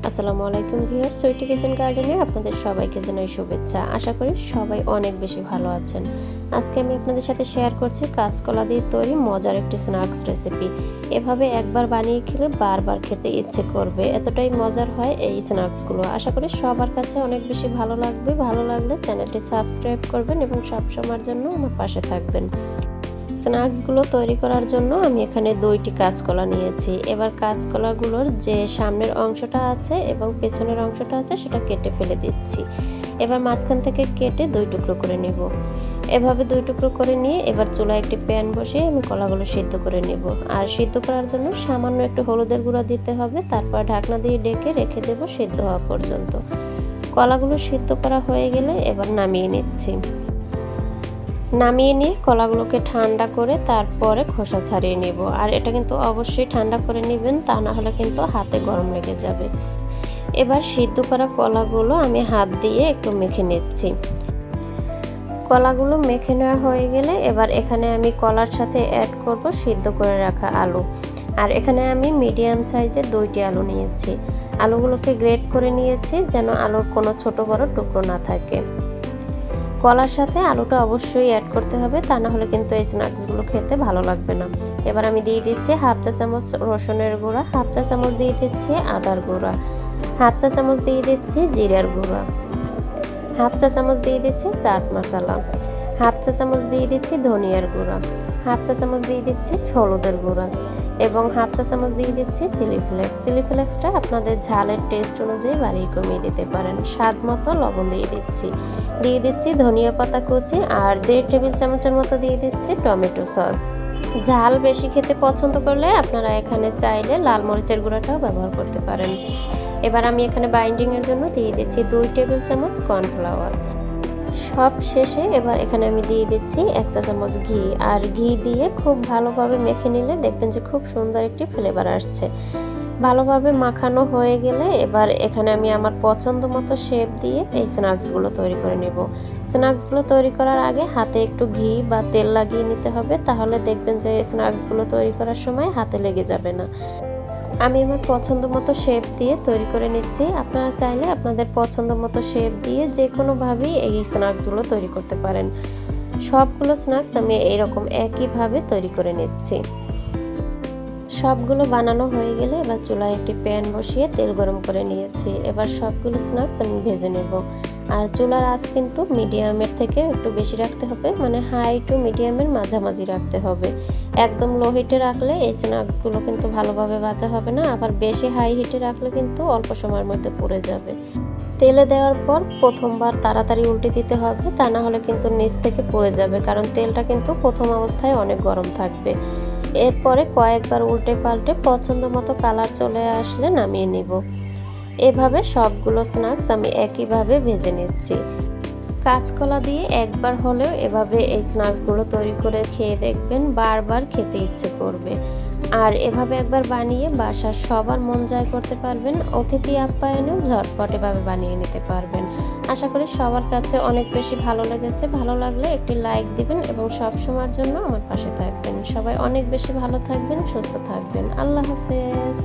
আসসালামু আলাইকুম viewers, Sweety kitchen গার্ডেনে আপনাদের সবাইকে জানাই শুভেচ্ছা। আশা করি সবাই অনেক বেশি ভালো আছেন। আজকে আমি আপনাদের সাথে শেয়ার করছি কাঁচকলা দিয়ে তৈরি মজার একটি স্ন্যাক্স রেসিপি। এভাবে একবার বানিয়ে খেলে বারবার খেতে ইচ্ছে করবে, এতটাই মজার হয় এই স্ন্যাক্সগুলো। আশা করি সবার কাছে অনেক বেশি ভালো লাগবে। ভালো লাগলে চ্যানেলটি সাবস্ক্রাইব করবেন এবং সবসময়ের জন্য আমার পাশে থাকবেন। স্ন্যাক্সগুলো তৈরি করার জন্য আমি এখানে 2টি কাঁচকলা নিয়েছি। এবার কাঁচকলাগুলোর যে সামনের অংশটা আছে এবং পেছনের অংশটা আছে সেটা কেটে ফেলে দিচ্ছি। এবার মাঝখান থেকে কেটে 2 টুকরো করে নেব। এভাবে 2 টুকরো করে নিয়ে এবার চুলায় একটি প্যান বসিয়ে আমি কলাগুলো সিদ্ধ করে নেব। আর সিদ্ধ করার জন্য সামান্য একটু হলুদের গুঁড়া দিতে হবে, তারপর ঢাকনা দিয়ে ঢেকে রেখে দেব সিদ্ধ হওয়া পর্যন্ত। কলাগুলো সিদ্ধ করা হয়ে গেলে এবার নামিয়ে নিচ্ছি। নামিয়ে নিয়ে কলাগুলোকে ঠান্ডা করে তারপরে খোসা ছাড়িয়ে নেব। আর এটা কিন্তু অবশ্যই ঠান্ডা করে নেবেন, তা না হলে কিন্তু হাতে গরম লেগে যাবে। এবার সিদ্ধ করা কলাগুলো আমি হাত দিয়ে একটু মেখে নিচ্ছি। কলাগুলো মেখে নেওয়া হয়ে গেলে এবার এখানে আমি কলার সাথে অ্যাড করব সিদ্ধ করে রাখা আলু। আর এখানে আমি মিডিয়াম সাইজের 2টি আলু নিয়েছি। আলুগুলোকে গ্রেট করে নিয়েছি যেন আলুর কোনো ছোট বড় টুকরো না থাকে। কলার সাথে আলুটা অবশ্যই অ্যাড করতে হবে, তা না হলে কিন্তু এই স্ন্যাক্সগুলো খেতে ভালো লাগবে না। এবার আমি দিয়ে দিচ্ছি হাফ চা চামচ রসুনের গুঁড়া, হাফ চা চামচ দিয়ে দিচ্ছি আদার গুঁড়া, হাফ চা চামচ দিয়ে দিচ্ছি জিরার গুঁড়া, হাফ চা চামচ দিয়ে দিচ্ছি চাট মশলা, হাফ চা চামচ দিয়ে দিচ্ছি ধনিয়ার গুঁড়া, হাফ চা চামচ দিয়ে দিচ্ছি হলুদের গুঁড়া এবং হাফ চা চামচ দিয়ে দিচ্ছি চিলি ফ্লেক্স। চিলি ফ্লেক্সটা আপনাদের ঝালের টেস্ট অনুযায়ী বাড়িয়ে কমিয়ে দিতে পারেন। স্বাদ মতো লবণ দিয়ে দিচ্ছি ধনিয়া পাতা কুচি আর 1.5 টেবিল চামচের মতো দিয়ে দিচ্ছি টমেটো সস। ঝাল বেশি খেতে পছন্দ করলে আপনারা এখানে চাইলে লাল মরিচের গুঁড়াটাও ব্যবহার করতে পারেন। এবার আমি এখানে বাইন্ডিংয়ের জন্য দিয়ে দিচ্ছি 2 টেবিল চামচ কর্নফ্লাওয়ার। সব শেষে এবার এখানে আমি দিয়ে দিচ্ছি 1 চা চামচ ঘি। আর ঘি দিয়ে খুব ভালোভাবে মেখে নিলে দেখবেন যে খুব সুন্দর একটি ফ্লেভার আসছে। ভালোভাবে মাখানো হয়ে গেলে এবার এখানে আমি আমার পছন্দ মতো শেপ দিয়ে এই স্ন্যাক্সগুলো তৈরি করে নেব। স্ন্যাক্সগুলো তৈরি করার আগে হাতে একটু ঘি বা তেল লাগিয়ে নিতে হবে, তাহলে দেখবেন যে এই স্ন্যাক্সগুলো তৈরি করার সময় হাতে লেগে যাবে না। আমি আমার পছন্দ মতো শেপ দিয়ে তৈরি করে নিচ্ছি। আপনারা চাইলে আপনাদের পছন্দ মতো শেপ দিয়ে যে কোনোভাবেই এই স্ন্যাক্সগুলো তৈরি করতে পারেন। সবগুলো স্ন্যাক্স আমি এইরকম একইভাবে তৈরি করে নিচ্ছি। সবগুলো বানানো হয়ে গেলে এবার চুলায় একটি প্যান বসিয়ে তেল গরম করে নিয়েছি। এবার সবগুলো স্ন্যাক্স আমি ভেজে নেব। আর চুলার আঁচ কিন্তু মিডিয়ামের থেকে একটু বেশি রাখতে হবে, মানে হাই টু মিডিয়ামের মাঝামাঝি রাখতে হবে। একদম লো হিটে রাখলে এই স্ন্যাক্সগুলো কিন্তু ভালোভাবে ভাজা হবে না, আবার বেশি হাই হিটে রাখলে কিন্তু অল্প সময়ের মধ্যে পুড়ে যাবে। তেলে দেওয়ার পর প্রথমবার তাড়াতাড়ি উল্টে দিতে হবে, তা না হলে কিন্তু নিচ থেকে পুড়ে যাবে, কারণ তেলটা কিন্তু প্রথম অবস্থায় অনেক গরম থাকবে। এরপরে কয়েকবার উল্টে পাল্টে পছন্দ মতো কালার চলে আসলে নামিয়ে নিব। এভাবে সবগুলো স্ন্যাক্স আমি একইভাবে ভেজে নিচ্ছি। কাঁচকলা দিয়ে একবার হলেও এভাবে এই স্ন্যাক্সগুলো তৈরি করে খেয়ে দেখবেন, বারবার খেতে ইচ্ছে করবে। আর এভাবে একবার বানিয়ে বাসার সবার মন জয় করতে পারবেন। অতিথি আপ্যায়নেও ঝটপট এভাবে বানিয়ে নিতে পারবেন। আশা করি সবার কাছে অনেক বেশি ভালো লেগেছে। ভালো লাগলে একটি লাইক দিবেন এবং সব সময়ের জন্য আমার পাশে থাকবেন। সবাই অনেক বেশি ভালো থাকবেন, সুস্থ থাকবেন। আল্লাহ হাফেজ।